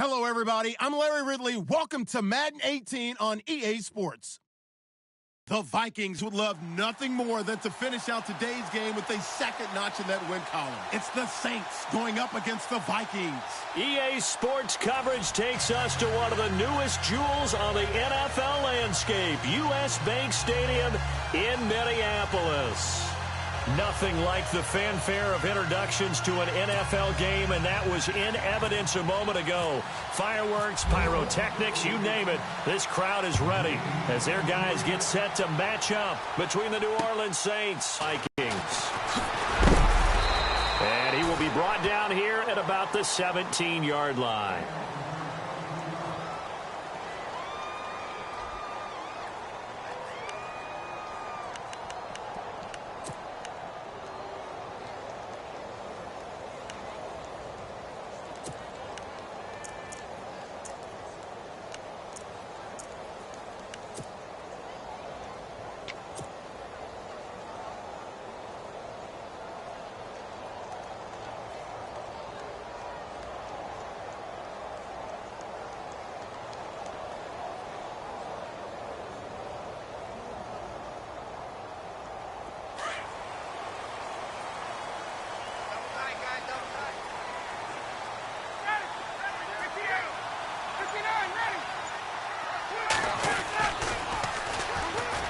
Hello, everybody. I'm Larry Ridley. Welcome to Madden 18 on EA Sports. The Vikings would love nothing more than to finish out today's game with a second notch in that win column. It's the Saints going up against the Vikings. EA Sports coverage takes us to one of the newest jewels on the NFL landscape, US Bank Stadium in Minneapolis. Nothing like the fanfare of introductions to an NFL game, and that was in evidence a moment ago. Fireworks, pyrotechnics, you name it. This crowd is ready as their guys get set to match up between the New Orleans Saints and Vikings. And he will be brought down here at about the 17-yard line.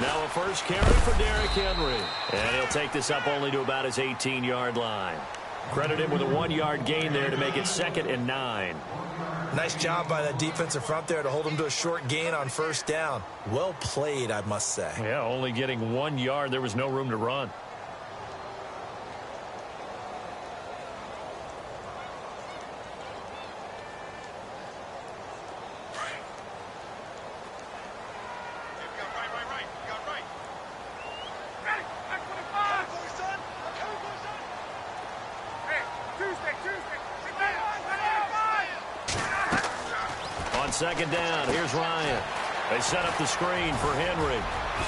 Now a first carry for Derrick Henry. And he'll take this up only to about his 18-yard line. Credit him with a 1-yard gain there to make it 2nd and 9. Nice job by that defensive front there to hold him to a short gain on first down. Well played, I must say. Yeah, only getting 1 yard. There was no room to run. Second down, here's Ryan. They set up the screen for Henry.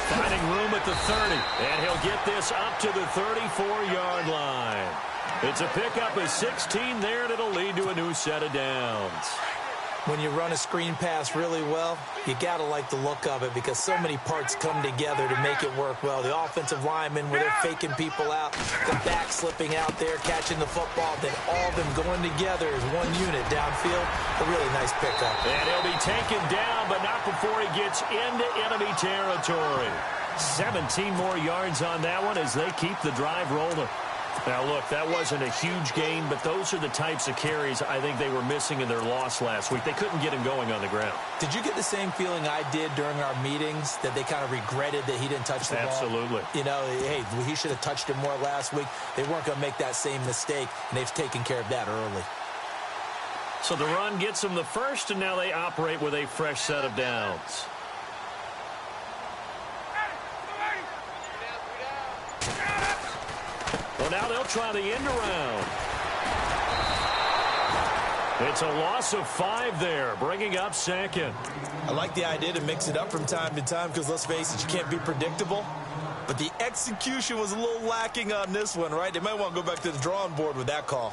Finding room at the 30, and he'll get this up to the 34-yard line. It's a pickup of 16 there, and it'll lead to a new set of downs. When you run a screen pass really well, you got to like the look of it because so many parts come together to make it work well. The offensive linemen, where they're faking people out, the back slipping out there, catching the football, then all of them going together as one unit downfield. A really nice pickup. And he'll be taken down, but not before he gets into enemy territory. 17 more yards on that one as they keep the drive rolling. Now, look, that wasn't a huge gain, but those are the types of carries I think they were missing in their loss last week. They couldn't get him going on the ground. Did you get the same feeling I did during our meetings, that they kind of regretted that he didn't touch the ball? Absolutely. You know, hey, he should have touched it more last week. They weren't going to make that same mistake, and they've taken care of that early. So the run gets them the first, and now they operate with a fresh set of downs. Well, now they'll try the end around. It's a loss of 5 there, bringing up 2nd. I like the idea to mix it up from time to time because, let's face it, you can't be predictable. But the execution was a little lacking on this one, right? They might want to go back to the drawing board with that call.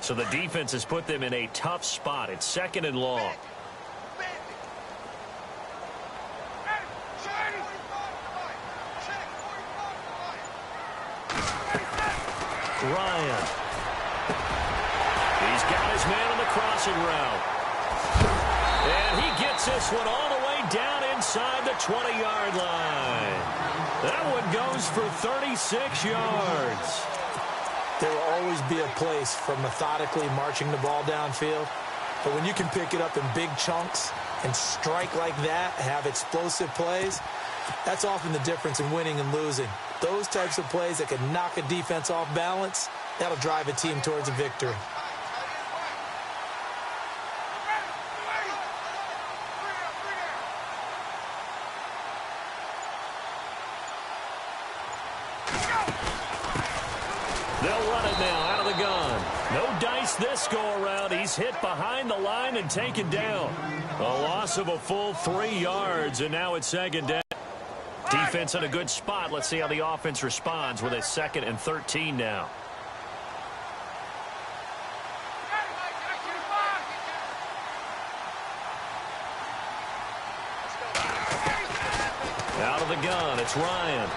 So the defense has put them in a tough spot. It's 2nd and long. Ryan. He's got his man on the crossing route. And he gets this one all the way down inside the 20-yard line. That one goes for 36 yards. There will always be a place for methodically marching the ball downfield. But when you can pick it up in big chunks and strike like that, have explosive plays, that's often the difference in winning and losing. Those types of plays that can knock a defense off balance, that'll drive a team towards a victory. this go-around. He's hit behind the line and taken down. A loss of a full 3 yards, and now it's second down. Defense in a good spot. Let's see how the offense responds with a 2nd and 13 now. Out of the gun, it's Ryan.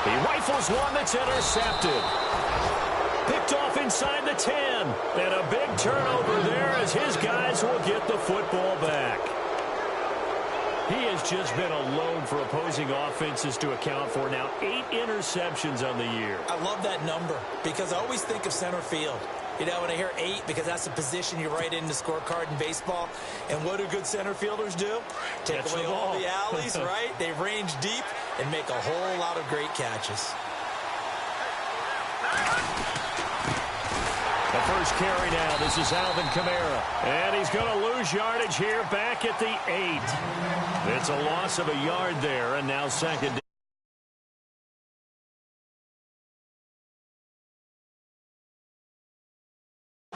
He rifles one that's intercepted. Picked off inside the 10. And a big turnover there as his guys will get the football back. He has just been alone for opposing offenses to account for now 8 interceptions on the year. I love that number because I always think of center field. You know, when I hear 8, because that's the position you write in the scorecard in baseball. And what do good center fielders do? Take away all the alleys, right? They range deep and make a whole lot of great catches. The first carry now. This is Alvin Kamara. And he's going to lose yardage here back at the 8. It's a loss of a yard there, and now second down.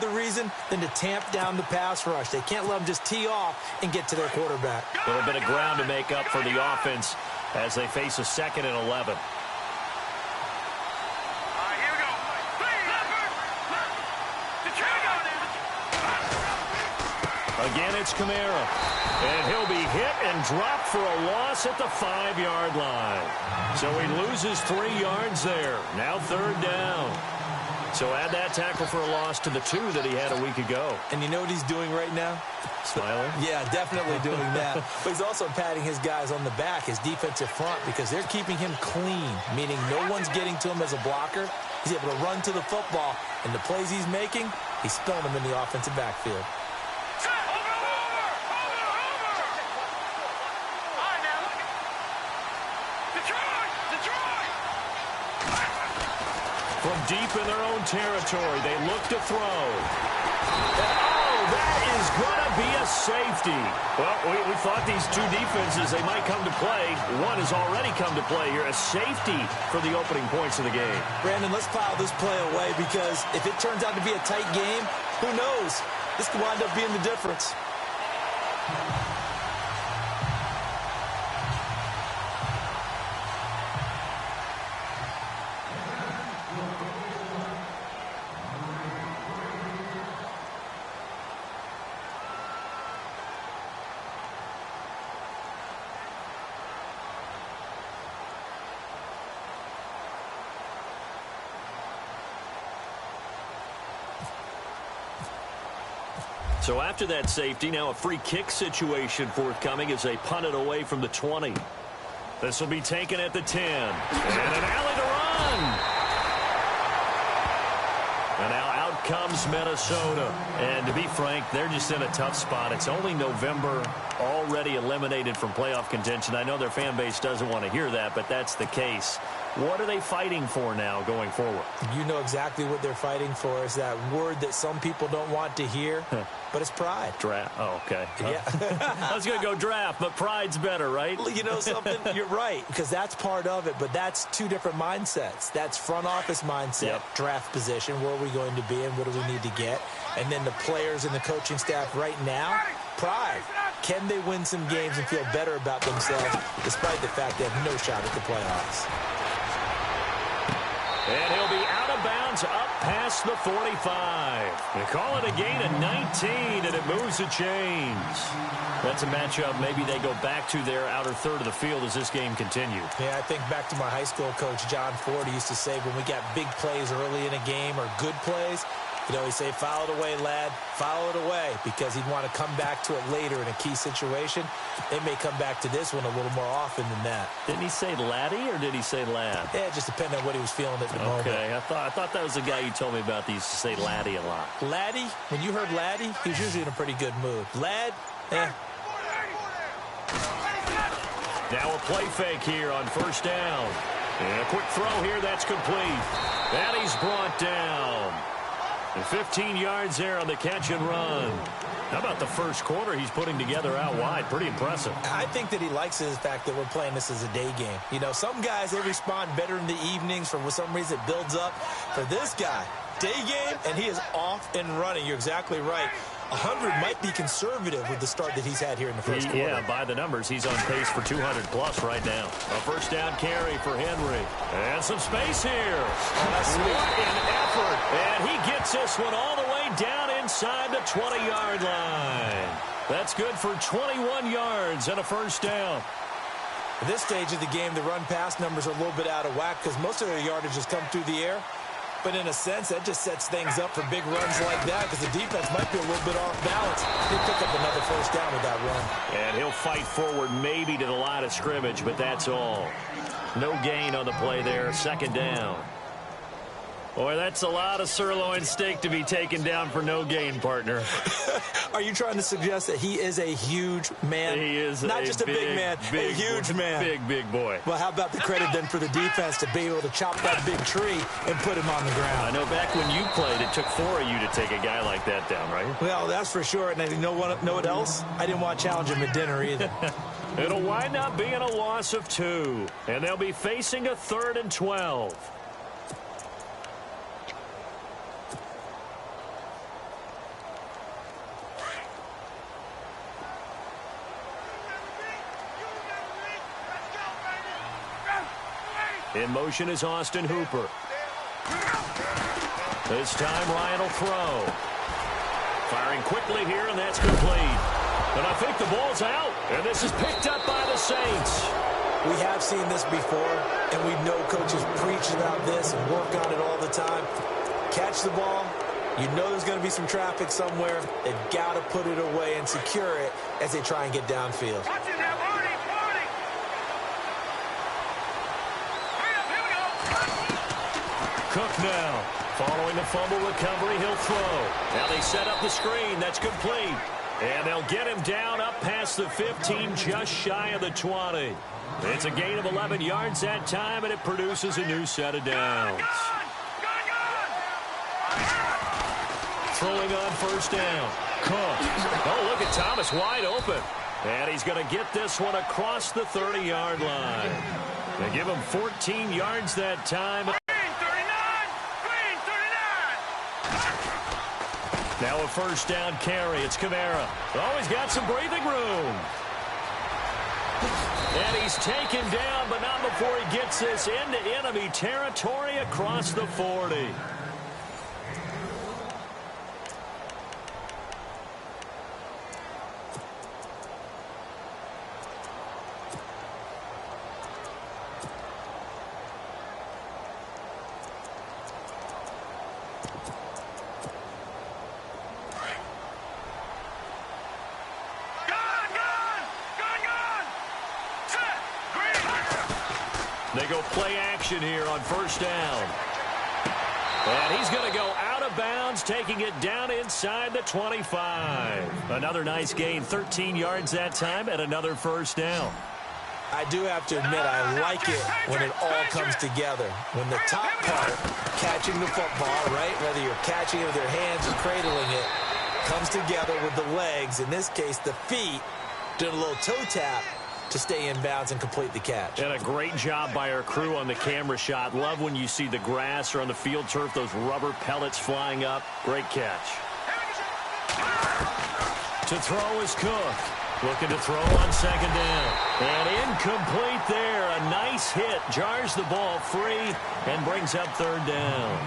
The reason than to tamp down the pass rush. They can't let them just tee off and get to their quarterback. A little bit of ground to make up for the offense as they face a 2nd and 11. Again, it's Kamara. And he'll be hit and dropped for a loss at the 5-yard line. So he loses 3 yards there. Now 3rd down. So add that tackle for a loss to the 2 that he had a week ago. And you know what he's doing right now? Smiling? Yeah, definitely doing that. But he's also patting his guys on the back, his defensive front, because they're keeping him clean, meaning no one's getting to him as a blocker. He's able to run to the football, and the plays he's making, he's spilling them in the offensive backfield. From deep in their own territory, they look to throw. Oh, that is going to be a safety. Well, we thought these 2 defenses, they might come to play. One has already come to play here. A safety for the opening points of the game. Brandon, let's file this play away because if it turns out to be a tight game, who knows? This could wind up being the difference. So after that safety, now a free kick situation forthcoming as they punt it away from the 20. This will be taken at the 10. And an alley to run. And now out comes Minnesota. And to be frank, they're just in a tough spot. It's only November, already eliminated from playoff contention. I know their fan base doesn't want to hear that, but that's the case. What are they fighting for now going forward? You know exactly what they're fighting for. Is that word that some people don't want to hear, but it's pride. Draft. Oh, okay. Yeah. I was going to go draft, but pride's better, right? You know something? You're right, because that's part of it, but that's 2 different mindsets. That's front office mindset, draft position, where are we going to be and what do we need to get? And then the players and the coaching staff right now, pride. Can they win some games and feel better about themselves despite the fact they have no shot at the playoffs? And he'll be out of bounds up past the 45. They call it a gain of 19, and it moves the chains. That's a matchup. Maybe they go back to their outer third of the field as this game continues. Yeah, I think back to my high school coach, John Ford, he used to say when we got big plays early in a game or good plays, he'd always say, foul it away, lad, foul it away, because he'd want to come back to it later in a key situation. They may come back to this one a little more often than that. Didn't he say laddie or did he say lad? Yeah, it just depended on what he was feeling at the moment. Okay, I thought that was the guy you told me about that used to say laddie a lot. Laddie, when you heard laddie, he was usually in a pretty good mood. Lad, Now a play fake here on first down. And a quick throw here, that's complete. And he's brought down. And 15 yards there on the catch and run. How about the first quarter he's putting together out wide? Pretty impressive. I think that he likes the fact that we're playing this as a day game. You know, some guys, they respond better in the evenings. For some reason, it builds up. For this guy, day game, and he is off and running. You're exactly right. 100 might be conservative with the start that he's had here in the first quarter. Yeah, by the numbers, he's on pace for 200-plus right now. A first down carry for Henry. And some space here. What an effort. And he gets this one all the way down inside the 20-yard line. That's good for 21 yards and a first down. At this stage of the game, the run-pass numbers are a little bit out of whack because most of their yardage has come through the air. But in a sense, that just sets things up for big runs like that because the defense might be a little bit off balance. He'll pick up another first down with that run. And he'll fight forward maybe to the line of scrimmage, but that's all. No gain on the play there. Second down. Boy, that's a lot of sirloin steak to be taken down for no gain, partner. Are you trying to suggest that he is a huge man? He is not just a big man, a huge man. Big boy. Well, how about the credit then for the defense to be able to chop that big tree and put him on the ground? I know back when you played, it took 4 of you to take a guy like that down, right? Well, that's for sure. And you know what else? I didn't want to challenge him at dinner either. It'll wind up being a loss of 2. And they'll be facing a 3rd and 12. In motion is Austin Hooper. This time Ryan will throw. Firing quickly here, and that's complete. And I think the ball's out, and this is picked up by the Saints. We have seen this before, and we know coaches preach about this and work on it all the time. Catch the ball. You know there's going to be some traffic somewhere. They've got to put it away and secure it as they try and get downfield. Cook now. Following the fumble recovery, he'll throw. Now they set up the screen. That's complete. And they'll get him down up past the 15, just shy of the 20. It's a gain of 11 yards that time, and it produces a new set of downs. Throwing on first down. Cook. Oh, look at Thomas wide open. And he's going to get this one across the 30-yard line. They give him 14 yards that time. Now a first down carry. It's Kamara. Oh, he's got some breathing room. And he's taken down, but not before he gets this into enemy territory across the 40. They go play action here on first down. And he's going to go out of bounds, taking it down inside the 25. Another nice gain, 13 yards that time, and another first down. I do have to admit, I like it when it all comes together. When the top part, catching the football, right, whether you're catching it with your hands or cradling it, comes together with the legs, in this case the feet, doing a little toe tap to stay in bounds and complete the catch. And a great job by our crew on the camera shot. Love when you see the grass or on the field turf, those rubber pellets flying up. Great catch. To throw is Cook. Looking to throw on second down. And incomplete there. A nice hit. Jars the ball free and brings up third down.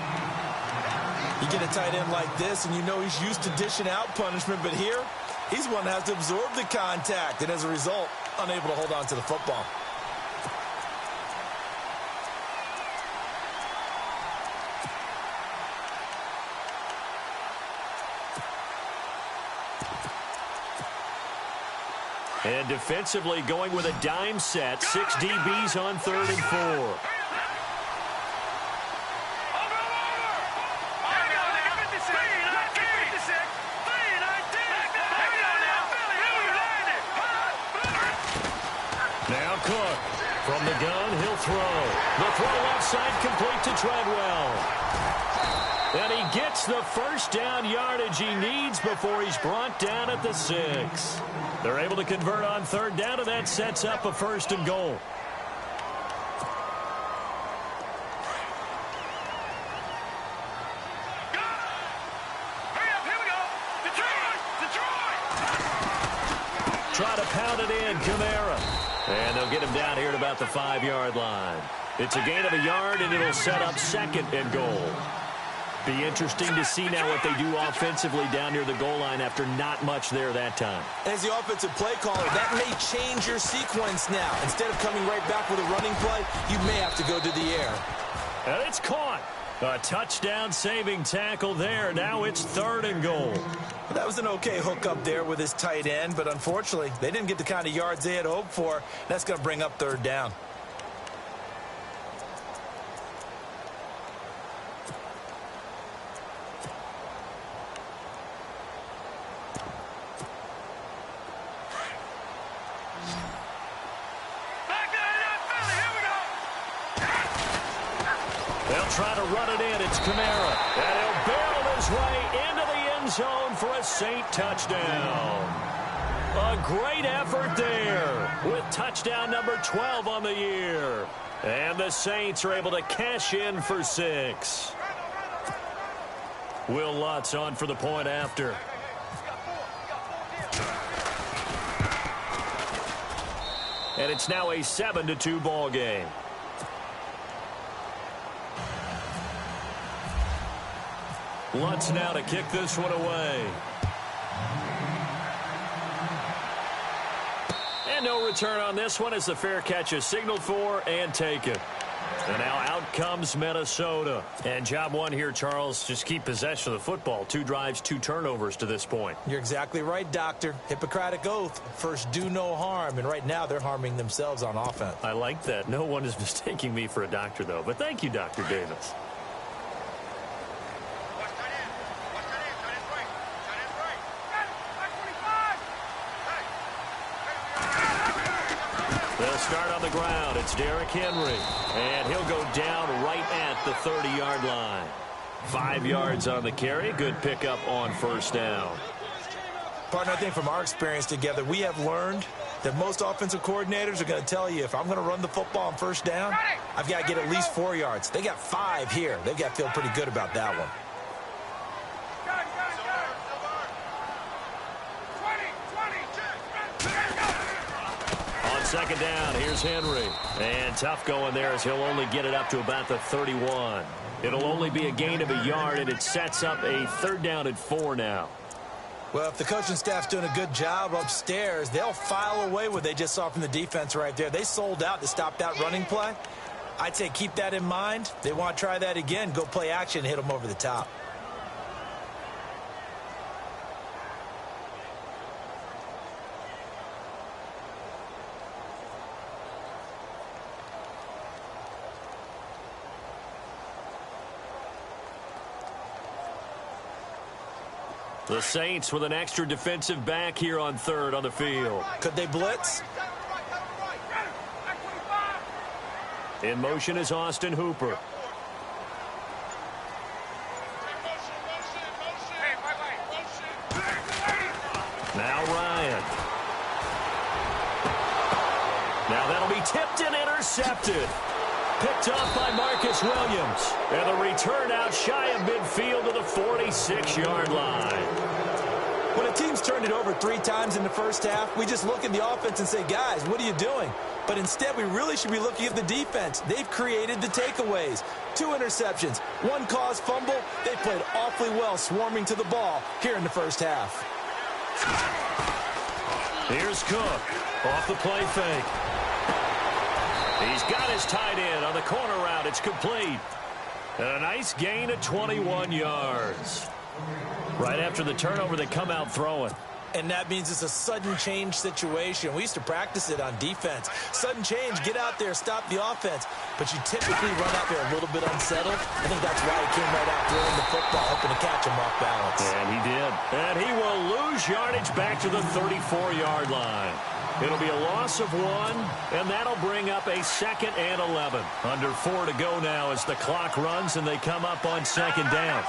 You get a tight end like this, and you know he's used to dishing out punishment, but here, he's one that has to absorb the contact, and as a result, unable to hold on to the football. And defensively going with a dime set. 6 DBs on 3rd and 4. Now Cook. From the gun, he'll throw. The throw left side complete to Treadwell. And he gets the first down yardage he needs before he's brought down at the 6. They're able to convert on third down, and that sets up a 1st and goal. pounded in, Kamara. And they'll get him down here at about the 5-yard line. It's a gain of a yard, and it'll set up 2nd and goal. Be interesting to see now what they do offensively down near the goal line after not much there that time. As the offensive play caller, that may change your sequence now. Instead of coming right back with a running play, you may have to go to the air. And it's caught. A touchdown-saving tackle there. Now it's 3rd and goal. Well, that was an okay hook up there with his tight end, but unfortunately, they didn't get the kind of yards they had hoped for. That's going to bring up 3rd down. Trying to run it in. It's Kamara. And he'll barrel his way into the end zone for a Saint touchdown. A great effort there with touchdown number 12 on the year. And the Saints are able to cash in for 6. Will Lutz on for the point after. And it's now a 7-2 ball game. Lutz now to kick this one away. And no return on this one as the fair catch is signaled for and taken. And now out comes Minnesota. And job one here, Charles, just keep possession of the football. 2 drives, 2 turnovers to this point. You're exactly right, Doctor. Hippocratic oath. First, do no harm. And right now, they're harming themselves on offense. I like that. No one is mistaking me for a doctor, though. But thank you, Dr. Davis. They'll start on the ground. It's Derrick Henry. And he'll go down right at the 30-yard line. 5 yards on the carry. Good pickup on 1st down. Partner, I think from our experience together, we have learned that most offensive coordinators are going to tell you, if I'm going to run the football on 1st down, I've got to get at least 4 yards. They got 5 here. They've got to feel pretty good about that one. Second down, here's Henry. And tough going there as he'll only get it up to about the 31. It'll only be a gain of a yard, and it sets up a 3rd down and 4 now. Well, if the coaching staff's doing a good job upstairs, they'll file away what they just saw from the defense right there. They sold out to stop that running play. I'd say keep that in mind. They want to try that again. Go play action and hit them over the top. The Saints with an extra defensive back here on 3rd on the field. Could they blitz? In motion is Austin Hooper. Now Ryan. Now that'll be tipped and intercepted. Picked off by Marcus Williams. And the return out shy of midfield to the 46-yard line. When a team's turned it over 3 times in the first half, we just look at the offense and say, guys, what are you doing? But instead, we really should be looking at the defense. They've created the takeaways. 2 interceptions, 1 caused fumble. They played awfully well swarming to the ball here in the first half. Here's Cook off the play fake. He's got his tight end on the corner route. It's complete. And a nice gain of 21 yards. Right after the turnover, they come out throwing. And that means it's a sudden change situation. We used to practice it on defense. Sudden change, get out there, stop the offense. But you typically run out there a little bit unsettled. I think that's why he came right out throwing the football, hoping to catch him off balance. And he did. And he will lose yardage back to the 34-yard line. It'll be a loss of 1, and that'll bring up a 2nd and 11. Under 4 to go now as the clock runs and they come up on 2nd down.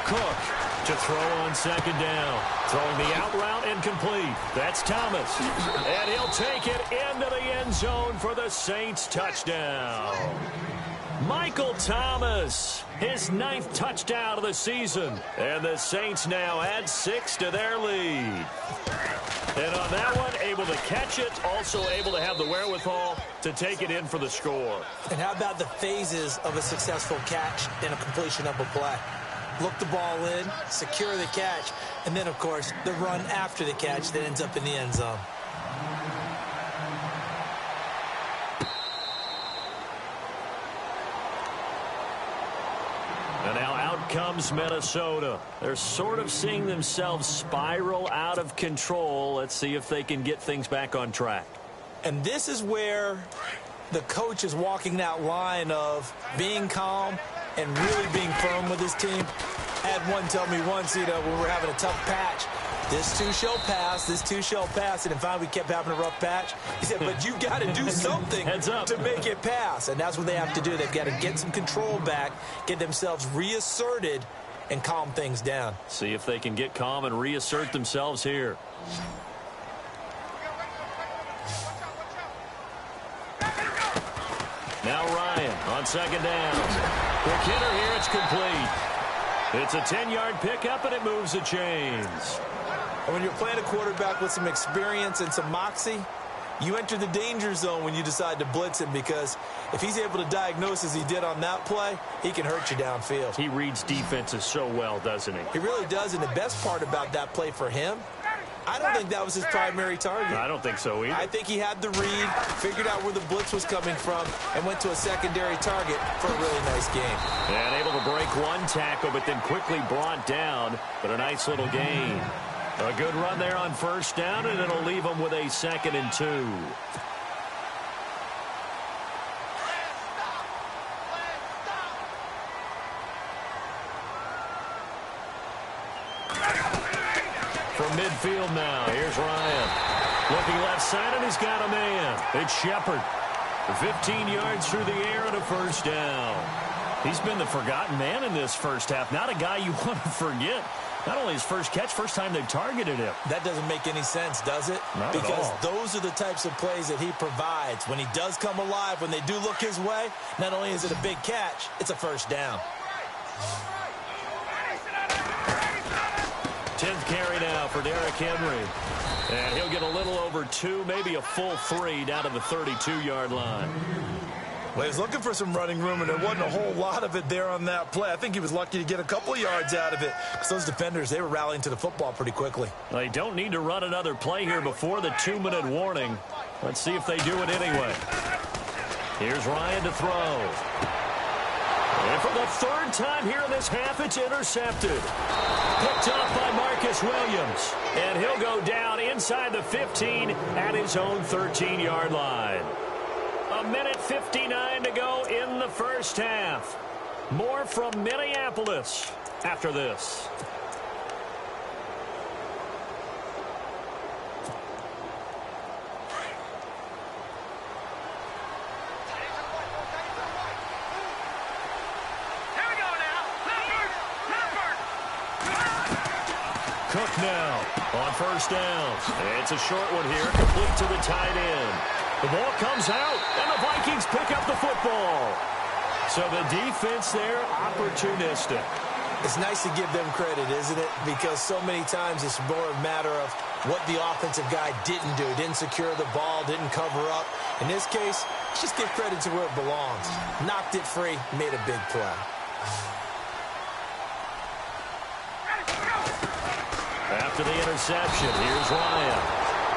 Cook to throw on 2nd down. Throwing the out route and complete. That's Thomas. And he'll take it into the end zone for the Saints touchdown. Michael Thomas, his 9th touchdown of the season. And the Saints now add 6 to their lead. And on that one, able to catch it, also able to have the wherewithal to take it in for the score. And how about the phases of a successful catch and a completion of a play? Look the ball in, secure the catch, and then, of course, the run after the catch that ends up in the end zone. And now out comes Minnesota. They're sort of seeing themselves spiral out of control. Let's see if they can get things back on track. And this is where the coach is walking that line of being calm and really being firm with his team. I had one tell me once, when we were having a tough patch, this too shall pass, this too shall pass. And finally we kept having a rough patch. He said, but you got to do something to make it pass. And that's what they have to do. They've got to get some control back, get themselves reasserted, and calm things down. See if they can get calm and reassert themselves here. Now Ryan on second down. Quick hitter here, it's complete. It's a 10-yard pickup, and it moves the chains. And when you're playing a quarterback with some experience and some moxie, you enter the danger zone when you decide to blitz him, because if he's able to diagnose as he did on that play, he can hurt you downfield. He reads defenses so well, doesn't he? He really does, and the best part about that play for him, I don't think that was his primary target. I don't think so either. I think he had the read, figured out where the blitz was coming from, and went to a secondary target for a really nice game. And able to break one tackle, but then quickly brought down, but a nice little gain. A good run there on first down, and it'll leave them with a 2nd and 2. From midfield now, here's Ryan. Looking left side, and he's got a man. It's Shepard. 15 yards through the air and a first down. He's been the forgotten man in this first half. Not a guy you want to forget. Not only his first catch, first time they've targeted him. That doesn't make any sense, does it? Not at all. Because those are the types of plays that he provides. When he does come alive, when they do look his way, not only is it a big catch, it's a first down. 10th carry now for Derrick Henry. And he'll get a little over 2, maybe a full 3 down to the 32-yard line. Well, he was looking for some running room, and there wasn't a whole lot of it there on that play. I think he was lucky to get a couple yards out of it, because those defenders, they were rallying to the football pretty quickly. They don't need to run another play here before the 2-minute warning. Let's see if they do it anyway. Here's Ryan to throw. And for the 3rd time here in this half, it's intercepted. Picked off by Marcus Williams. And he'll go down inside the 15 at his own 13-yard line. 1:59 to go in the first half. More from Minneapolis after this. Cook now on first down. It's a short one here, complete to the tight end. The ball comes out, and the Vikings pick up the football. So the defense there, opportunistic. It's nice to give them credit, isn't it? Because so many times it's more a matter of what the offensive guy didn't do. Didn't secure the ball, didn't cover up. In this case, let's just give credit to where it belongs. Knocked it free, made a big play. After the interception, here's Ryan.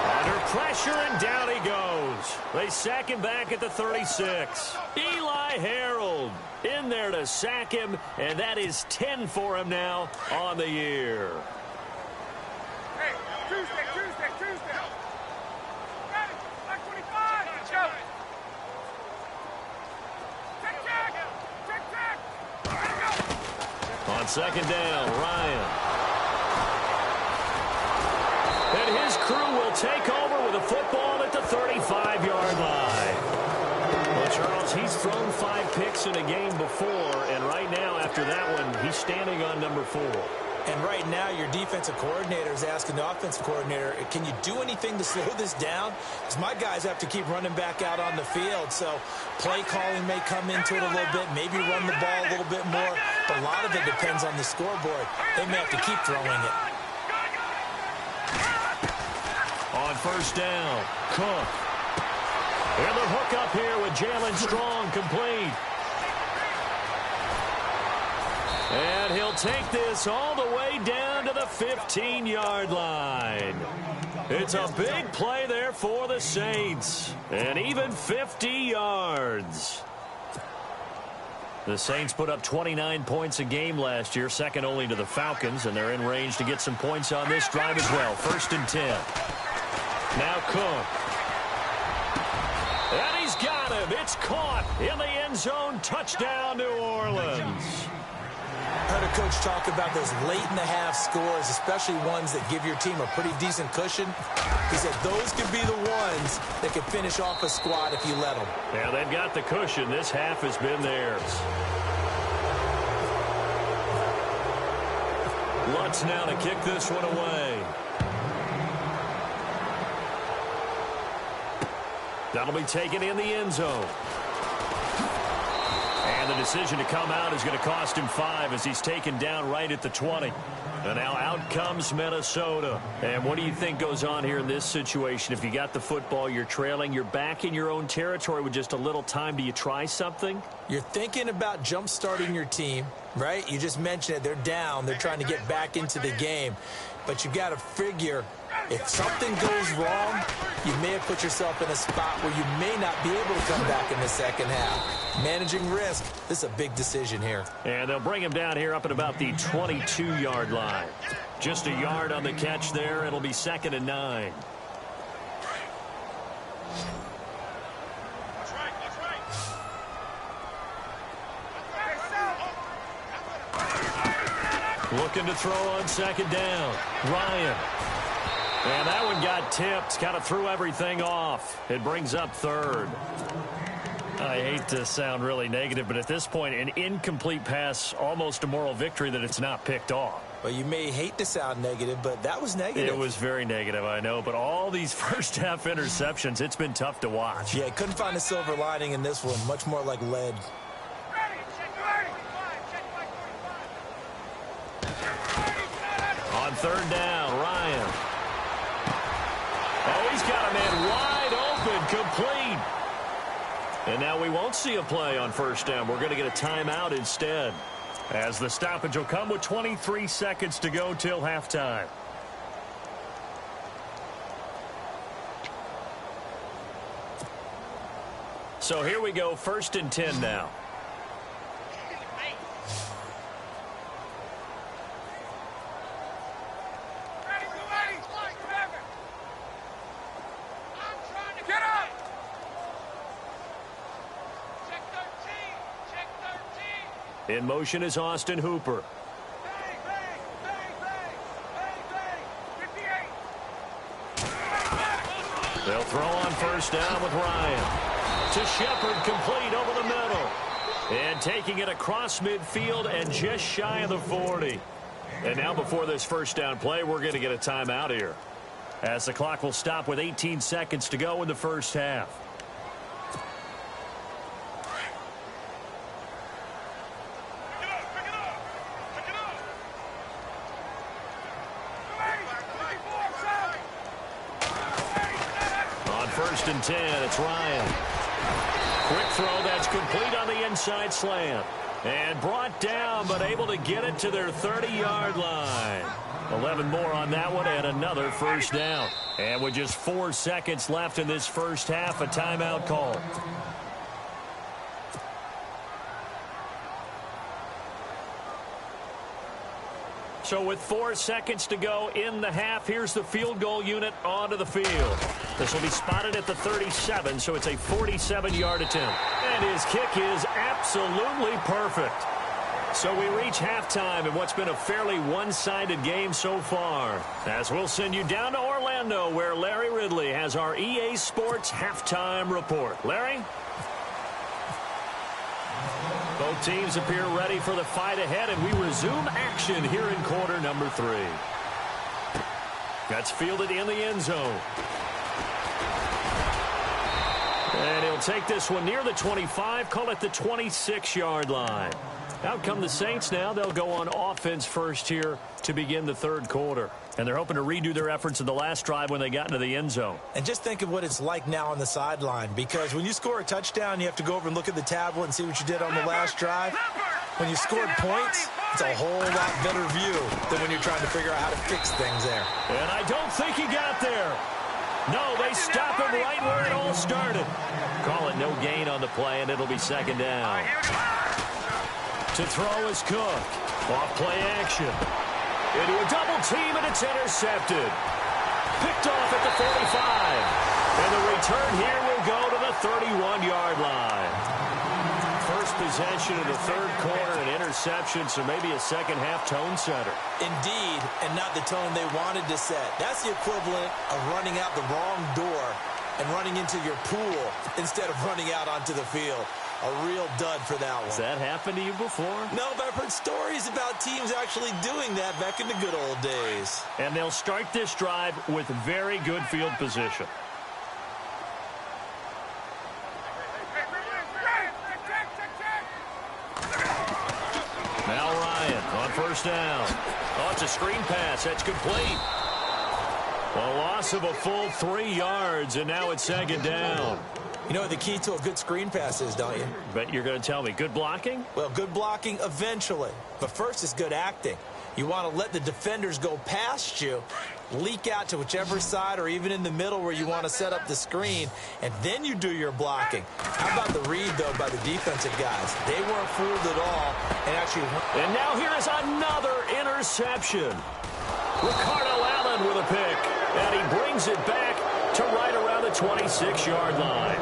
Under pressure, and down he goes. They sack him back at the 36. Eli Harold in there to sack him, and that is 10 for him now on the year. Hey, Tuesday. Ready, back 25, let's go. Check. On second down, Ryan. And his crew will take over with a football at the 35-yard line. Well, Charles, he's thrown 5 picks in a game before, and right now, after that one, he's standing on number 4. And right now, your defensive coordinator is asking the offensive coordinator, can you do anything to slow this down? Because my guys have to keep running back out on the field. So play calling may come into it a little bit, maybe run the ball a little bit more. But a lot of it depends on the scoreboard. They may have to keep throwing it. On first down, Cook. And the hook up here with Jalen Strong complete. And he'll take this all the way down to the 15-yard line. It's a big play there for the Saints. And even 50 yards. The Saints put up 29 points a game last year, second only to the Falcons, and they're in range to get some points on this drive as well. 1st and 10. Now Cook. And he's got him. It's caught in the end zone. Touchdown, New Orleans. Heard a coach talk about those late-in-the-half scores, especially ones that give your team a pretty decent cushion. He said those could be the ones that could finish off a squad if you let them. Yeah, they've got the cushion. This half has been theirs. Lutz now to kick this one away. That'll be taken in the end zone. And the decision to come out is going to cost him 5 as he's taken down right at the 20. And now out comes Minnesota. And what do you think goes on here in this situation? If you got the football, you're trailing, you're back in your own territory with just a little time. Do you try something? You're thinking about jump-starting your team, right? You just mentioned it. They're down. They're trying to get back into the game. But you've got to figure if something goes wrong, you may have put yourself in a spot where you may not be able to come back in the second half. Managing risk, this is a big decision here. And they'll bring him down here up at about the 22-yard line. Just a yard on the catch there. It'll be 2nd and 9. Looking to throw on 2nd down. Ryan. And that one got tipped. Kind of threw everything off. It brings up 3rd. I hate to sound really negative, but at this point, an incomplete pass, almost a moral victory that it's not picked off. Well, you may hate to sound negative, but that was negative. It was very negative, I know. But all these first-half interceptions, it's been tough to watch. Yeah, couldn't find a silver lining in this one. Much more like lead. On 3rd down, Ryan. Oh, he's got a man wide open, complete. And now we won't see a play on 1st down. We're going to get a timeout instead, as the stoppage will come with 23 seconds to go till halftime. So here we go, 1st and 10 now. In motion is Austin Hooper. They'll throw on 1st down with Ryan. To Shepard, complete over the middle. And taking it across midfield and just shy of the 40. And now before this 1st down play, we're going to get a timeout here, as the clock will stop with 18 seconds to go in the 1st half. On 1st and 10, it's Ryan. Quick throw that's complete on the inside slant. And brought down, but able to get it to their 30-yard line. 11 more on that one, and another 1st down. And with just 4 seconds left in this 1st half, a timeout call. So with 4 seconds to go in the half, here's the field goal unit onto the field. This will be spotted at the 37, so it's a 47-yard attempt. And his kick is absolutely perfect. So we reach halftime in what's been a fairly one-sided game so far, as we'll send you down to Orlando, where Larry Ridley has our EA Sports halftime report. Larry? Both teams appear ready for the fight ahead, and we resume action here in quarter number 3. That's fielded in the end zone. And he'll take this one near the 25, call it the 26-yard line. Out come the Saints now. They'll go on offense first here to begin the third quarter. And they're hoping to redo their efforts in the last drive when they got into the end zone. And just think of what it's like now on the sideline, because when you score a touchdown, you have to go over and look at the tablet and see what you did on the last drive. When you scored points, it's a whole lot better view than when you're trying to figure out how to fix things there. And I don't think he got there. No, they stop him right where it all started. Call it no gain on the play, and it'll be second down. To throw is Cook. Off play action. Into a double team, and it's intercepted. Picked off at the 45. And the return here will go to the 31-yard line. First possession of the third quarter, an interception, so maybe a second-half tone setter. Indeed, and not the tone they wanted to set. That's the equivalent of running out the wrong door and running into your pool instead of running out onto the field. A real dud for that one. Has that happened to you before? No, but I've heard stories about teams actually doing that back in the good old days. And they'll start this drive with very good field position. Now Ryan on first down. Oh, it's a screen pass. That's complete. A loss of a full 3 yards, and now it's second down. You know what the key to a good screen pass is, don't you? Bet you're going to tell me. Good blocking? Well, good blocking eventually. But first is good acting. You want to let the defenders go past you, leak out to whichever side or even in the middle where you want to set up the screen, and then you do your blocking. How about the read, though, by the defensive guys? They weren't fooled at all and actually... And now here is another interception. Ricardo Allen with a pick, and he brings it back to right around the 26-yard line.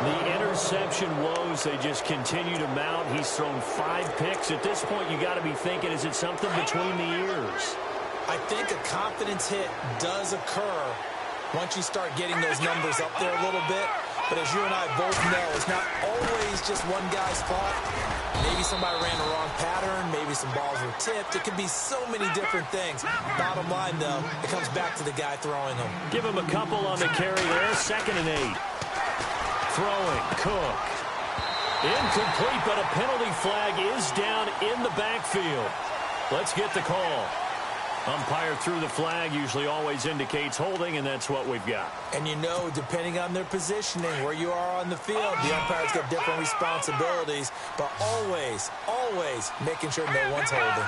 The interception woes, they just continue to mount. He's thrown 5 picks. At this point, you got to be thinking, is it something between the ears? I think a confidence hit does occur once you start getting those numbers up there a little bit. But as you and I both know, it's not always just one guy's fault. Maybe somebody ran the wrong pattern. Maybe some balls were tipped. It could be so many different things. Bottom line, though, it comes back to the guy throwing them. Give him a couple on the carry there. 2nd and 8. Throwing, Cook. Incomplete, but a penalty flag is down in the backfield. Let's get the call. Umpire threw the flag, usually always indicates holding, and that's what we've got. And you know, depending on their positioning, where you are on the field, the umpires got different responsibilities, but always, always making sure no one's holding.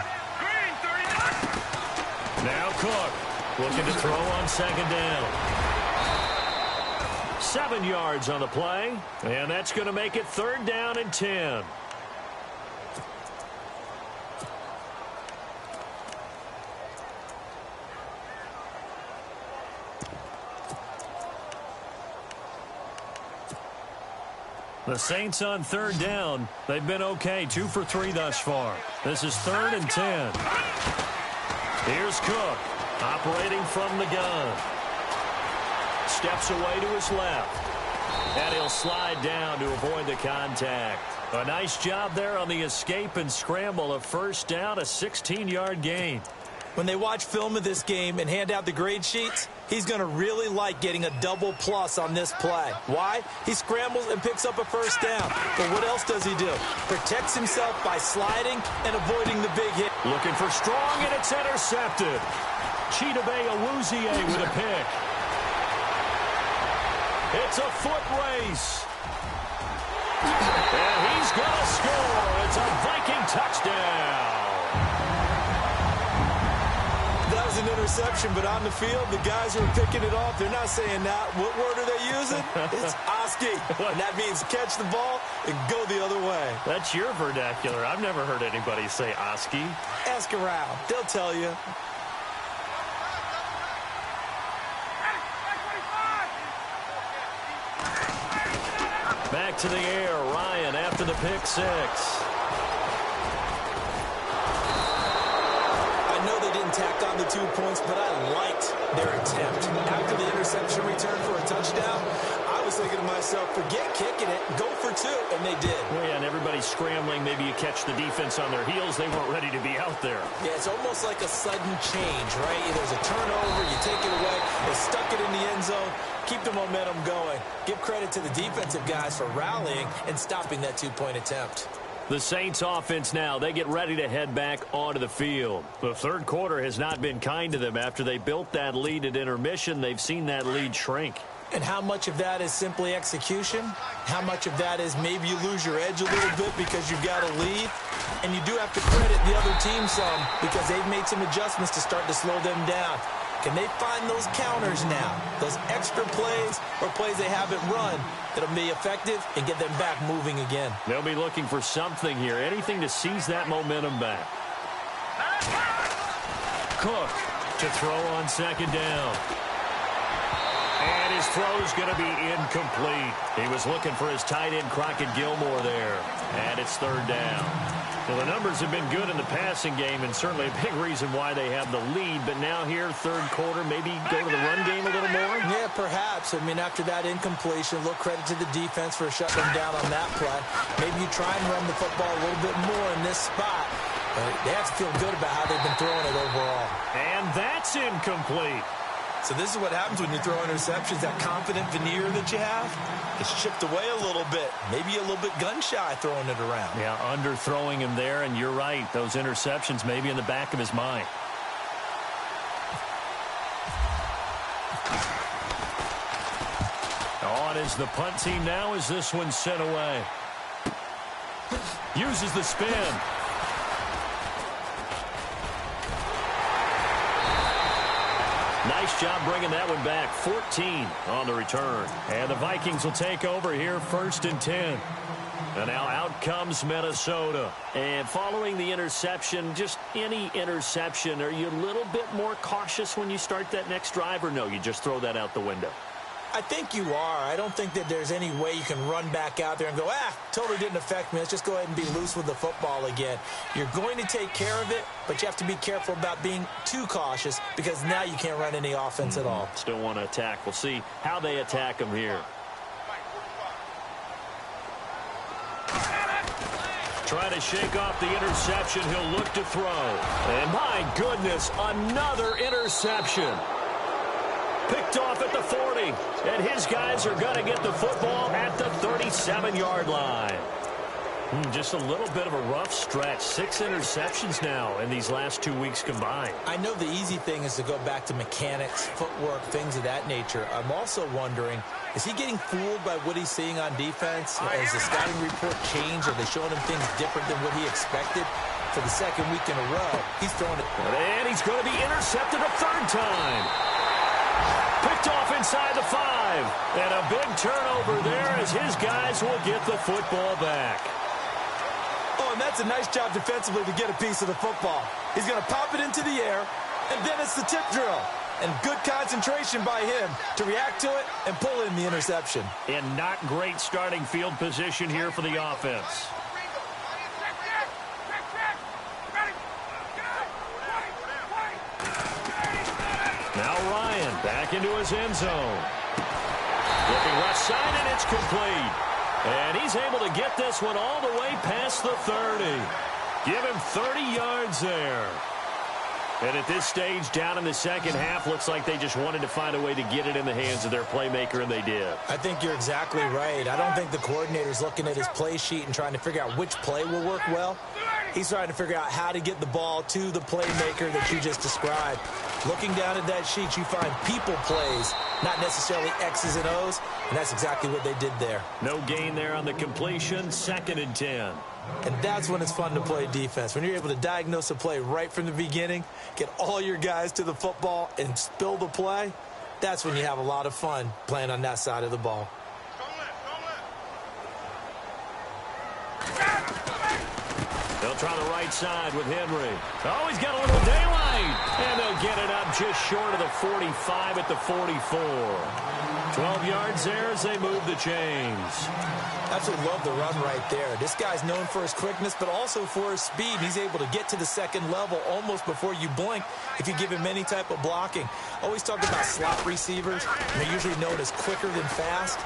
Now Cook, looking to throw on second down. 7 yards on the play, and that's going to make it 3rd down and 10. The Saints on 3rd down. They've been okay, 2 for 3 thus far. This is 3rd and 10. Here's Cook, operating from the gun. Steps away to his left. And he'll slide down to avoid the contact. A nice job there on the escape and scramble. A 1st down, a 16-yard gain. When they watch film of this game and hand out the grade sheets, he's going to really like getting a double plus on this play. Why? He scrambles and picks up a 1st down. But what else does he do? Protects himself by sliding and avoiding the big hit. Looking for strong, and it's intercepted. Chidobe Awuzie with a pick. It's a foot race. And he's going to score. It's a Viking touchdown. That was an interception, but on the field, the guys who are picking it off, they're not saying that. What word are they using? It's Oski. And that means catch the ball and go the other way. That's your vernacular. I've never heard anybody say Oski. Ask around. They'll tell you. Back to the air, Ryan after the pick 6. I know they didn't tack on the 2 points, but I liked their attempt. After the interception return for a touchdown, I was was thinking to myself, forget kicking it, go for two, and they did. Well, yeah, and everybody's scrambling. Maybe you catch the defense on their heels. They weren't ready to be out there. Yeah, it's almost like a sudden change, right? There's a turnover, you take it away, they stuck it in the end zone, keep the momentum going. Give credit to the defensive guys for rallying and stopping that two-point attempt. The Saints offense now, they get ready to head back onto the field. The third quarter has not been kind to them. After they built that lead at intermission, they've seen that lead shrink. And how much of that is simply execution? How much of that is maybe you lose your edge a little bit because you've got a lead? And you do have to credit the other team some because they've made some adjustments to start to slow them down. Can they find those counters now, those extra plays or plays they haven't run that'll be effective and get them back moving again? They'll be looking for something here, anything to seize that momentum back. Cook to throw on second down. And his throw's going to be incomplete. He was looking for his tight end, Crockett Gilmore, there. And it's third down. Well, the numbers have been good in the passing game, and certainly a big reason why they have the lead. But now here, third quarter, maybe go to the run game a little more? Yeah, perhaps. I mean, after that incompletion, a little credit to the defense for shutting them down on that play. Maybe you try and run the football a little bit more in this spot. They have to feel good about how they've been throwing it overall. And that's incomplete. So this is what happens when you throw interceptions. That confident veneer that you have, it's chipped away a little bit. Maybe a little bit gun-shy throwing it around. Yeah, underthrowing him there, and you're right. Those interceptions maybe in the back of his mind. On is the punt team now as this one's sent away. Uses the spin. Nice job bringing that one back. 14 on the return. And the Vikings will take over here, 1st and 10. And now out comes Minnesota. And following the interception, just any interception, are you a little bit more cautious when you start that next drive, or no, you just throw that out the window? I think you are. I don't think that there's any way you can run back out there and go, totally didn't affect me. Let's just go ahead and be loose with the football again. You're going to take care of it, but you have to be careful about being too cautious because now you can't run any offense at all. Still want to attack. We'll see how they attack them here. Trying to shake off the interception. He'll look to throw. And my goodness, another interception. Picked off at the 40, and his guys are going to get the football at the 37-yard line. Just a little bit of a rough stretch. 6 interceptions now in these last 2 weeks combined. I know the easy thing is to go back to mechanics, footwork, things of that nature. I'm also wondering, is he getting fooled by what he's seeing on defense? Has the scouting report changed? Are they showing him things different than what he expected? For the second week in a row, he's throwing it. And he's going to be intercepted a third time. Picked off inside the 5. And a big turnover there as his guys will get the football back. Oh, and that's a nice job defensively to get a piece of the football. He's going to pop it into the air, and then it's the tip drill. And good concentration by him to react to it and pull in the interception. And not great starting field position here for the offense. Now Ryan back into his end zone. Looking left side, and it's complete. And he's able to get this one all the way past the 30. Give him 30 yards there. And at this stage, down in the second half, looks like they just wanted to find a way to get it in the hands of their playmaker, and they did. I think you're exactly right. I don't think the coordinator's looking at his play sheet and trying to figure out which play will work well. He's trying to figure out how to get the ball to the playmaker that you just described. Looking down at that sheet, you find people plays, not necessarily X's and O's, and that's exactly what they did there. No gain there on the completion, 2nd and 10. And that's when it's fun to play defense. When you're able to diagnose a play right from the beginning, get all your guys to the football and spill the play, that's when you have a lot of fun playing on that side of the ball. They'll try the right side with Henry. Oh, he's got a little daylight. And they'll get it up just short of the 45 at the 44. 12 yards there as they move the chains. Absolutely love the run right there. This guy's known for his quickness, but also for his speed. He's able to get to the second level almost before you blink if you give him any type of blocking. Always talk about slot receivers. They're usually known as quicker than fast.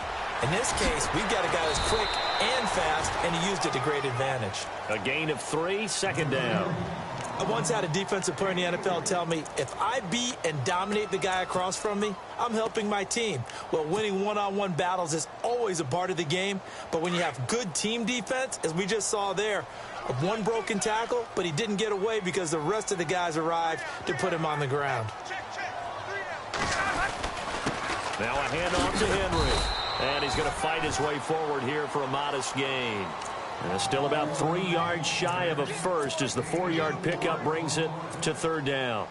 In this case, we've got a guy who's quick and fast, and he used it to great advantage. A gain of 3, second down. I once had a defensive player in the NFL tell me, if I beat and dominate the guy across from me, I'm helping my team. Well, winning one-on-one battles is always a part of the game, but when you have good team defense, as we just saw there, one broken tackle, but he didn't get away because the rest of the guys arrived to put him on the ground. Now a handoff to Henry. And he's going to fight his way forward here for a modest gain. And still about 3 yards shy of a first as the 4-yard pickup brings it to third down.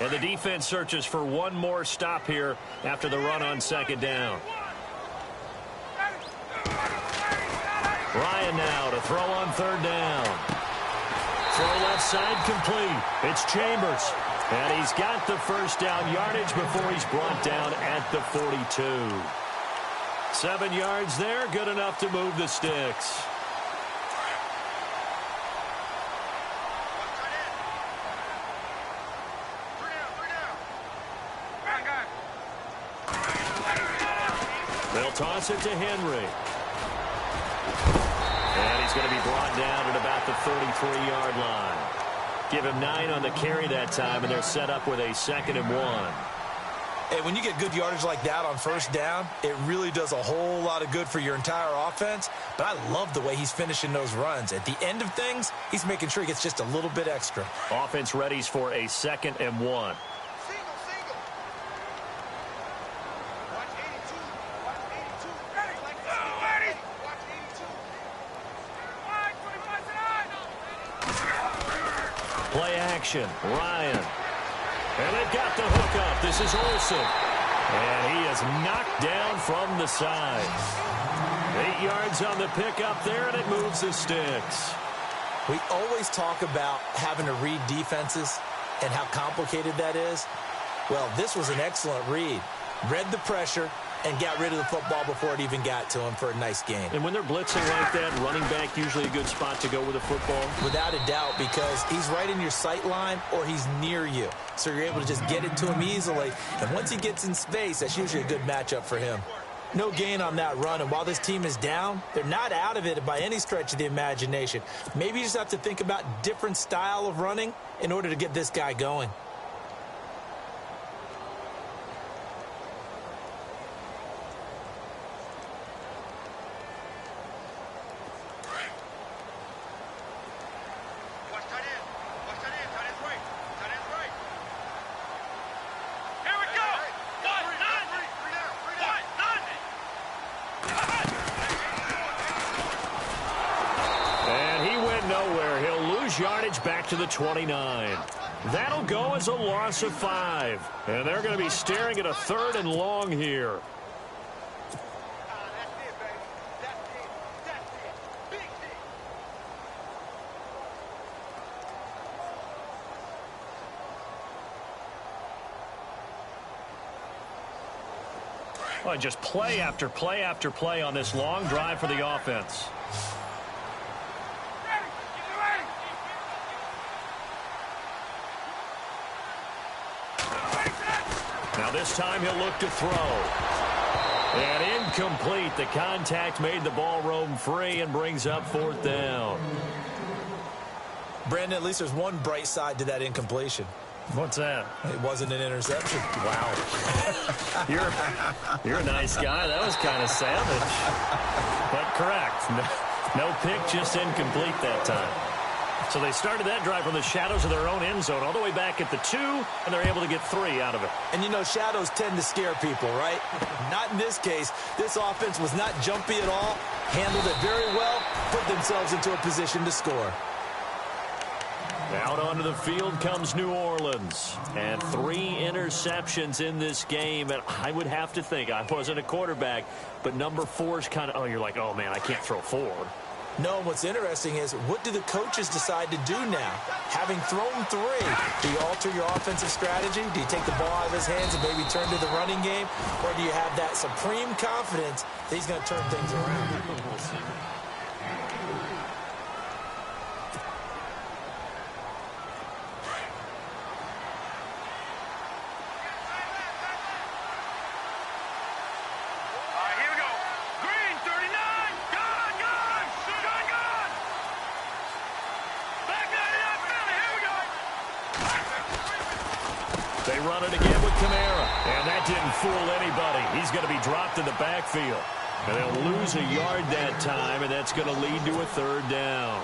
And the defense searches for one more stop here after the run on second down. Ryan now to throw on third down. Throw left side complete. It's Chambers. And he's got the first down yardage before he's brought down at the 42. 7 yards there, good enough to move the sticks. They'll toss it to Henry. And he's going to be brought down at about the 33-yard line. Give him 9 on the carry that time, and they're set up with a 2nd and 1. Hey, when you get good yardage like that on first down, it really does a whole lot of good for your entire offense. But I love the way he's finishing those runs. At the end of things, he's making sure he gets just a little bit extra. Offense readies for a 2nd and 1. Play action, Ryan. And they've got the hook up. This is Olsen. And he is knocked down from the side. 8 yards on the pickup there, and it moves the sticks. We always talk about having to read defenses and how complicated that is. Well, this was an excellent read. Read the pressure and got rid of the football before it even got to him for a nice gain. And when they're blitzing like that, running back usually a good spot to go with a football? Without a doubt, because he's right in your sight line or he's near you. So you're able to just get it to him easily. And once he gets in space, that's usually a good matchup for him. No gain on that run. And while this team is down, they're not out of it by any stretch of the imagination. Maybe you just have to think about different style of running in order to get this guy going. Yardage back to the 29. That'll go as a loss of 5. And they're going to be staring at a 3rd and long here. Well, just play after play after play on this long drive for the offense. Now this time he'll look to throw. And incomplete. The contact made the ball roam free and brings up 4th down. Brandon, at least there's one bright side to that incompletion. What's that? It wasn't an interception. Wow. You're a nice guy. That was kind of savage. But correct. No pick, just incomplete that time. So they started that drive from the shadows of their own end zone all the way back at the 2, and they're able to get 3 out of it. And, you know, shadows tend to scare people, right? Not in this case. This offense was not jumpy at all, handled it very well, put themselves into a position to score. Out onto the field comes New Orleans. And 3 interceptions in this game. And I would have to think, I wasn't a quarterback, but number 4's kind of, you're like, oh, man, I can't throw 4. No, what's interesting is, what do the coaches decide to do now? Having thrown 3, do you alter your offensive strategy? Do you take the ball out of his hands and maybe turn to the running game? Or do you have that supreme confidence that he's going to turn things around? run it again with Kamara. And that didn't fool anybody. He's going to be dropped in the backfield. And they'll lose a yard that time, and that's going to lead to a third down.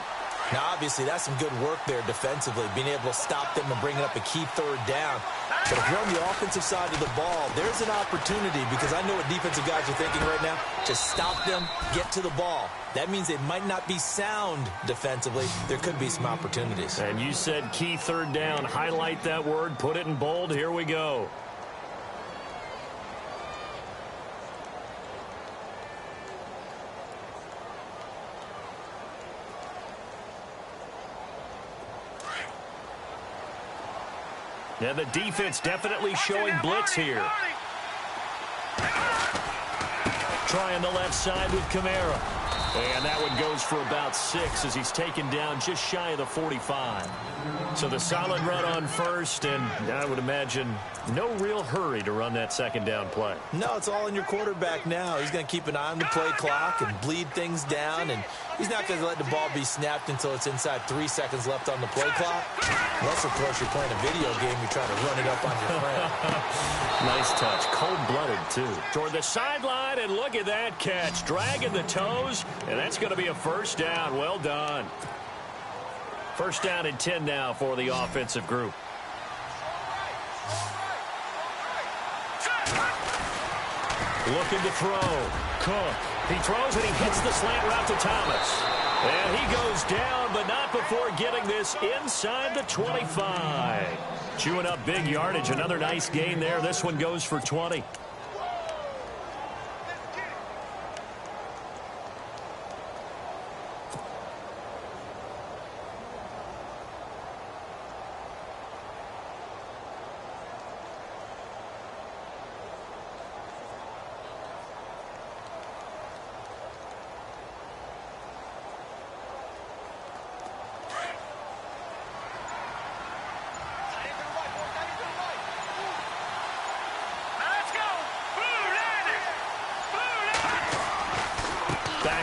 Now, obviously, that's some good work there defensively, being able to stop them and bringing up a key third down. But if you're on the offensive side of the ball, there's an opportunity, because I know what defensive guys are thinking right now. Just stop them, get to the ball. That means they might not be sound defensively. There could be some opportunities. And you said key third down. Highlight that word, put it in bold. Here we go. Yeah, the defense definitely showing blitz here. Trying the left side with Kamara. And that one goes for about 6 as he's taken down just shy of the 45. So the solid run on first, and I would imagine no real hurry to run that second down play. No, it's all in your quarterback now. He's going to keep an eye on the play clock and bleed things down, and he's not going to let the ball be snapped until it's inside 3 seconds left on the play clock. Unless, of course, you're playing a video game, you're trying to run it up on your friend. Nice touch. Cold-blooded, too. Toward the sideline, and look at that catch. Dragging the toes, and that's going to be a first down. Well done. First down and 10 now for the offensive group. Looking to throw. Cook. He throws and he hits the slant route to Thomas. And he goes down, but not before getting this inside the 25. Chewing up big yardage. Another nice gain there. This one goes for 20.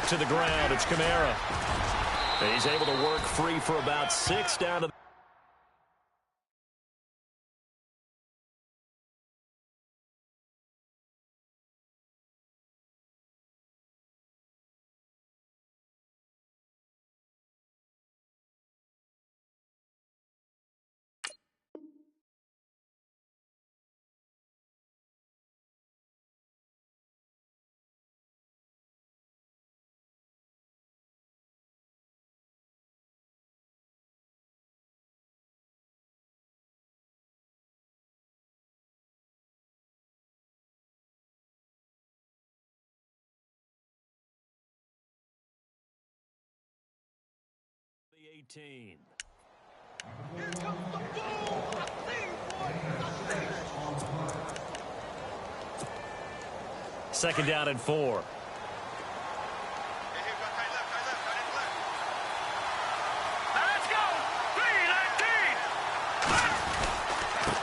To the ground, it's Kamara. And he's able to work free for about 6 down to the 18. Second down and 4.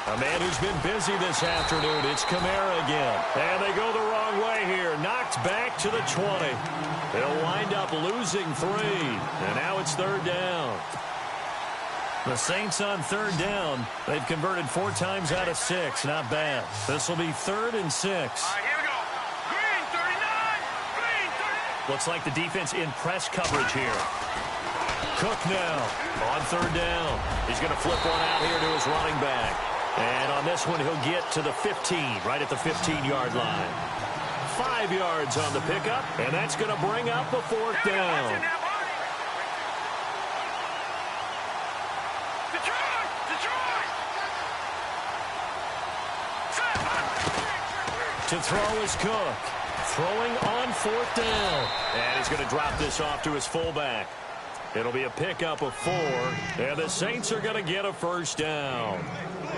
A man who's been busy this afternoon. It's Kamara again. And they go the wrong way here. Knocked back to the 20. They'll wind up losing 3. And now it's third down. The Saints on third down. They've converted 4 times out of 6. Not bad. This will be 3rd and 6. All right, here we go. Green 39. Green 39. Looks like the defense in press coverage here. Cook now on third down. He's going to flip one out here to his running back. And on this one, he'll get to the 15, right at the 15-yard line. 5 yards on the pickup, and that's going to bring up a 4th down. To throw is Cook. Throwing on 4th down. And he's going to drop this off to his fullback. It'll be a pickup of 4, and the Saints are going to get a first down.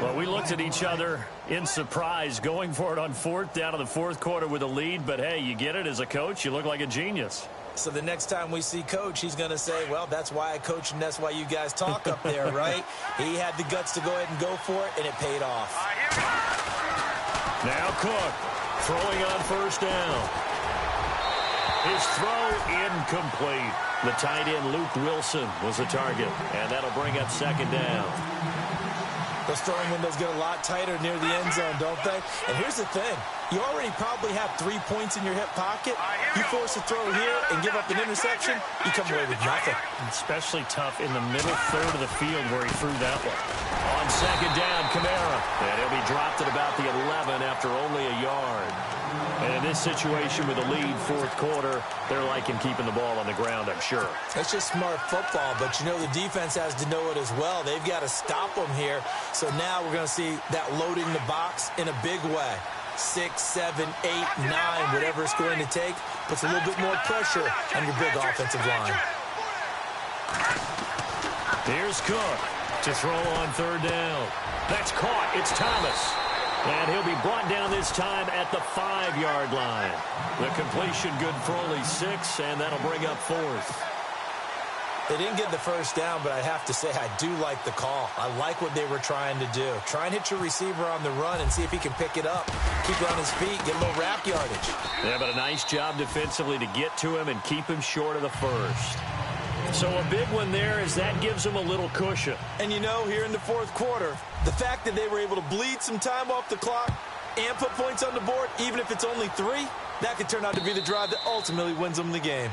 Well, we looked at each other in surprise going for it on 4th down in the 4th quarter with a lead, but hey, you get it as a coach, you look like a genius. So the next time we see Coach, he's going to say, well, that's why I coach and that's why you guys talk up there, right? He had the guts to go ahead and go for it, and it paid off. Now Cook throwing on first down. His throw incomplete. The tight end Luke Wilson was the target, and that'll bring up second down. Those throwing windows get a lot tighter near the end zone, don't they? And here's the thing. You already probably have 3 points in your hip pocket. You force a throw here and give up an interception, you come away with nothing. Especially tough in the middle third of the field where he threw that one. On second down, Kamara. And he'll be dropped at about the 11 after only a yard. And in this situation with a lead fourth quarter, they're liking keeping the ball on the ground, I'm sure. That's just smart football, but you know the defense has to know it as well. They've got to stop them here. So now we're going to see that loading the box in a big way. 6, 7, 8, 9, whatever it's going to take, puts a little bit more pressure on your big offensive line. Here's Cook to throw on third down. That's caught. It's Thomas. And he'll be brought down this time at the 5-yard line. The completion good for only 6, and that'll bring up fourth. They didn't get the first down, but I have to say I do like the call. I like what they were trying to do. Try and hit your receiver on the run and see if he can pick it up. Keep it on his feet, get a little wrap yardage. Yeah, but a nice job defensively to get to him and keep him short of the first. So a big one there as that gives them a little cushion. And you know, here in the fourth quarter, the fact that they were able to bleed some time off the clock and put points on the board, even if it's only 3, that could turn out to be the drive that ultimately wins them the game.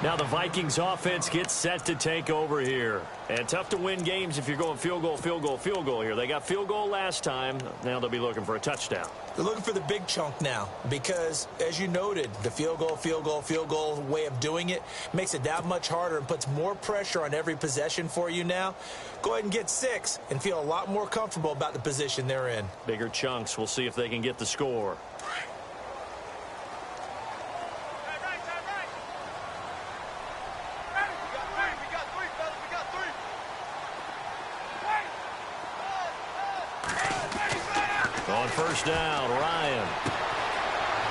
Now the Vikings offense gets set to take over here. And tough to win games if you're going field goal, field goal, field goal here. They got field goal last time. Now they'll be looking for a touchdown. They're looking for the big chunk now because, as you noted, the field goal, field goal, field goal way of doing it makes it that much harder and puts more pressure on every possession for you now. Go ahead and get 6 and feel a lot more comfortable about the position they're in. Bigger chunks. We'll see if they can get the score. On first down, Ryan.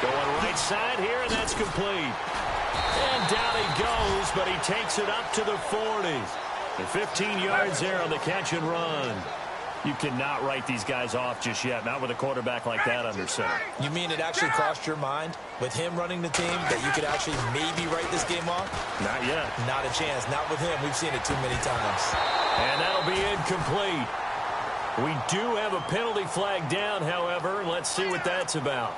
Going right side here, and that's complete. And down he goes, but he takes it up to the 40. And 15 yards there on the catch and run. You cannot write these guys off just yet, not with a quarterback like that under center. You mean it actually crossed your mind with him running the team that you could actually maybe write this game off? Not yet. Not a chance. Not with him. We've seen it too many times. And that'll be incomplete. We do have a penalty flag down, however. Let's see what that's about.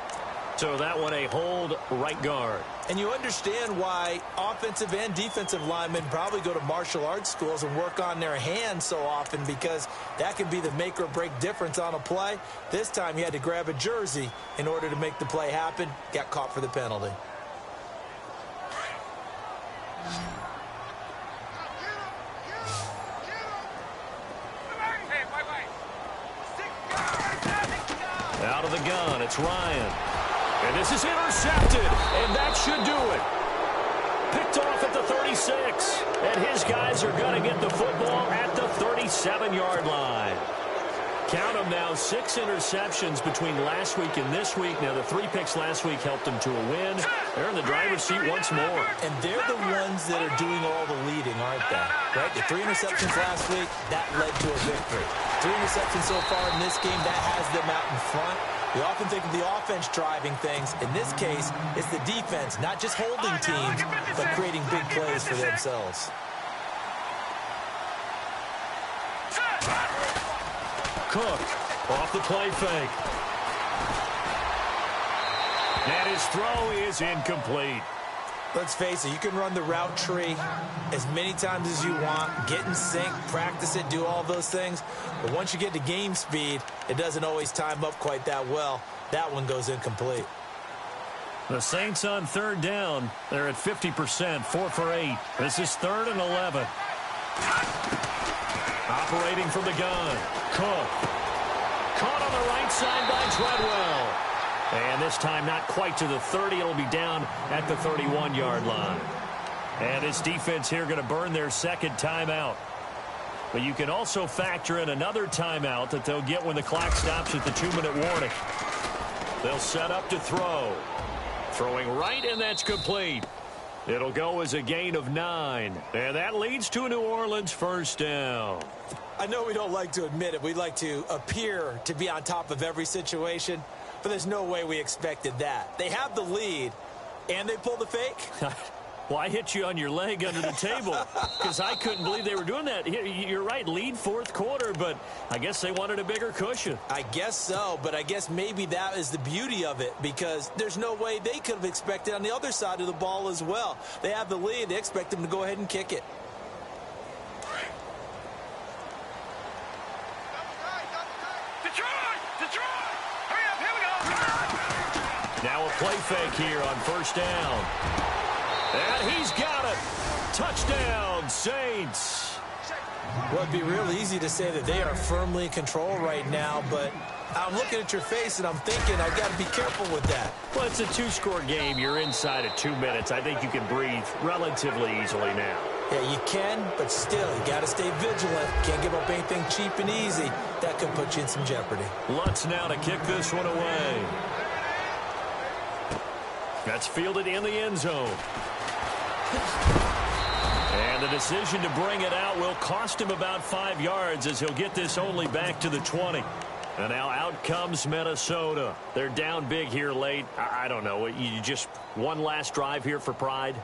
So that one a hold right guard. And you understand why offensive and defensive linemen probably go to martial arts schools and work on their hands so often, because that can be the make or break difference on a play. This time he had to grab a jersey in order to make the play happen. Got caught for the penalty. Out of the gun, it's Ryan. And this is intercepted, and that should do it. Picked off at the 36, and his guys are going to get the football at the 37-yard line. Count them now, 6 interceptions between last week and this week. Now, the 3 picks last week helped them to a win. They're in the driver's seat once more. And they're the ones that are doing all the leading, aren't they? Right? The 3 interceptions last week, that led to a victory. 3 interceptions so far in this game, that has them out in front. We often think of the offense driving things. In this case, it's the defense, not just holding teams, but creating big plays for themselves. Cook off the play fake. And his throw is incomplete. Let's face it, you can run the route tree as many times as you want, get in sync, practice it, do all those things. But once you get to game speed, it doesn't always time up quite that well. That one goes incomplete. The Saints on third down. They're at 50%, 4 for 8. This is 3rd and 11. Operating from the gun. Cook. Caught on the right side by Treadwell. And this time not quite to the 30. It'll be down at the 31-yard line. And this defense here going to burn their second timeout. But you can also factor in another timeout that they'll get when the clock stops at the 2-minute warning. They'll set up to throw. Throwing right, and that's complete. It'll go as a gain of 9. And that leads to a New Orleans first down. I know we don't like to admit it. We like to appear to be on top of every situation, but there's no way we expected that. They have the lead, and they pull the fake. Well, I hit you on your leg under the table because I couldn't believe they were doing that. You're right, lead fourth quarter, but I guess they wanted a bigger cushion. I guess so, but I guess maybe that is the beauty of it because there's no way they could have expected on the other side of the ball as well. They have the lead. They expect them to go ahead and kick it. Hurry up, here we go. Now a play fake here on first down. And he's got it. Touchdown, Saints. Well, it'd be real easy to say that they are firmly in control right now, but I'm looking at your face and I'm thinking I've got to be careful with that. Well, it's a two-score game. You're inside of 2 minutes. I think you can breathe relatively easily now. Yeah, you can, but still, you got to stay vigilant. Can't give up anything cheap and easy. That could put you in some jeopardy. Lutz now to kick this one away. That's fielded in the end zone. And the decision to bring it out will cost him about 5 yards as he'll get this only back to the 20. And now out comes Minnesota. They're down big here late. I don't know. You just one last drive here for pride?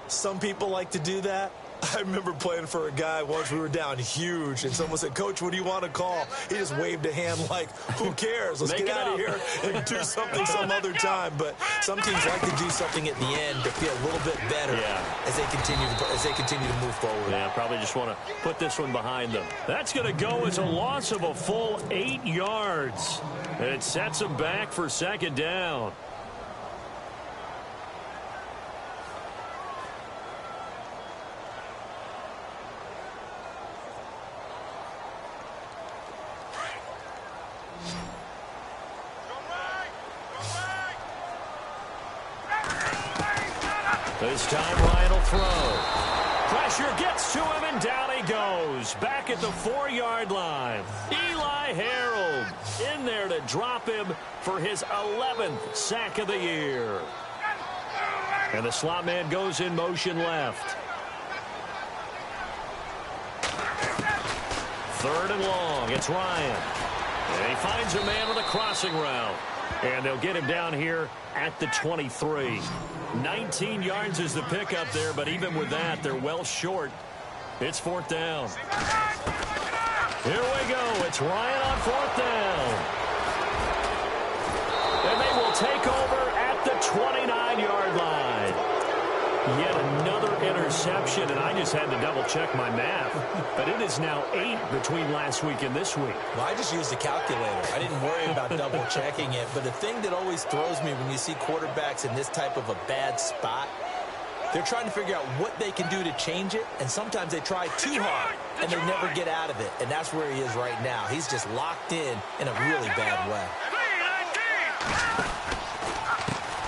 Some people like to do that. I remember playing for a guy once. We were down huge, and someone said, "Coach, what do you want to call?" He just waved a hand like, who cares? Let's get out of here and do something some other time. But some teams like to do something at the end to feel a little bit better as they continue to move forward. Yeah, probably just want to put this one behind them. That's going to go as a loss of a full 8 yards. And it sets them back for second down. This time Ryan will throw. Pressure gets to him and down he goes. Back at the 4-yard line. Eli Harold in there to drop him for his 11th sack of the year. And the slot man goes in motion left. 3rd and long. It's Ryan. And he finds a man with a crossing route. And they'll get him down here at the 23. 19 yards is the pickup there, but even with that, they're well short. It's 4th down. Here we go. It's Ryan on 4th down. And they will take over at the 29-yard line. Yet another interception, and I just had to double-check my math. But it is now 8 between last week and this week. Well, I just used a calculator. I didn't worry about double-checking it. But the thing that always throws me when you see quarterbacks in this type of a bad spot, they're trying to figure out what they can do to change it, and sometimes they try too hard, and they never get out of it. And that's where he is right now. He's just locked in a really bad way.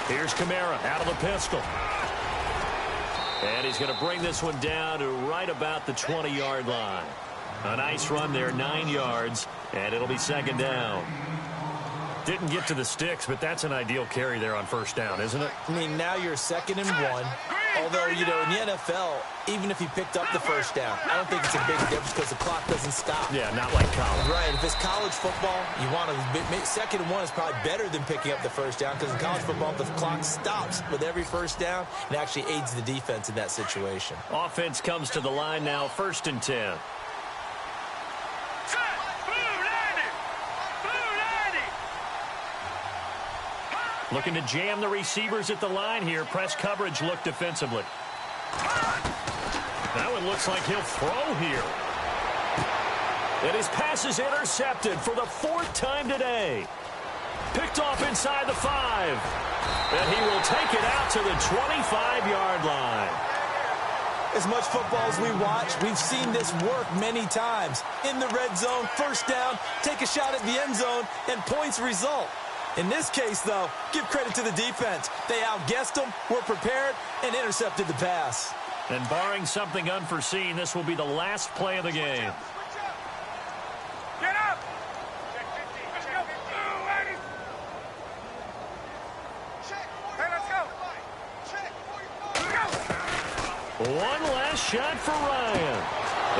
Here's Kamara out of the pistol. And he's going to bring this one down to right about the 20-yard line. A nice run there, 9 yards, and it'll be second down. Didn't get to the sticks, but that's an ideal carry there on first down, isn't it? I mean, now you're 2nd and 1. Although, you know, in the NFL, even if he picked up the first down, I don't think it's a big difference because the clock doesn't stop. Yeah, not like college. Right. If it's college football, you want to 2nd and 1 is probably better than picking up the first down because in college football, the clock stops with every first down and actually aids the defense in that situation. Offense comes to the line now, 1st and 10. Looking to jam the receivers at the line here. Press coverage look defensively. That one looks like he'll throw here. And his pass is intercepted for the 4th time today. Picked off inside the 5. And he will take it out to the 25-yard line. As much football as we watch, we've seen this work many times. In the red zone, first down, take a shot at the end zone, and points result. In this case, though, give credit to the defense. They outguessed them, were prepared, and intercepted the pass. And barring something unforeseen, this will be the last play of the game. Get up! Hey, let's go! One last shot for Ryan.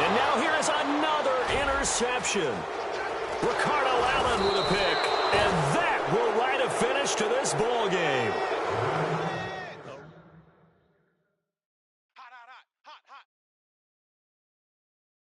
And now here is another interception. Ricardo Allen with a pick. And that will write a finish to this ball game.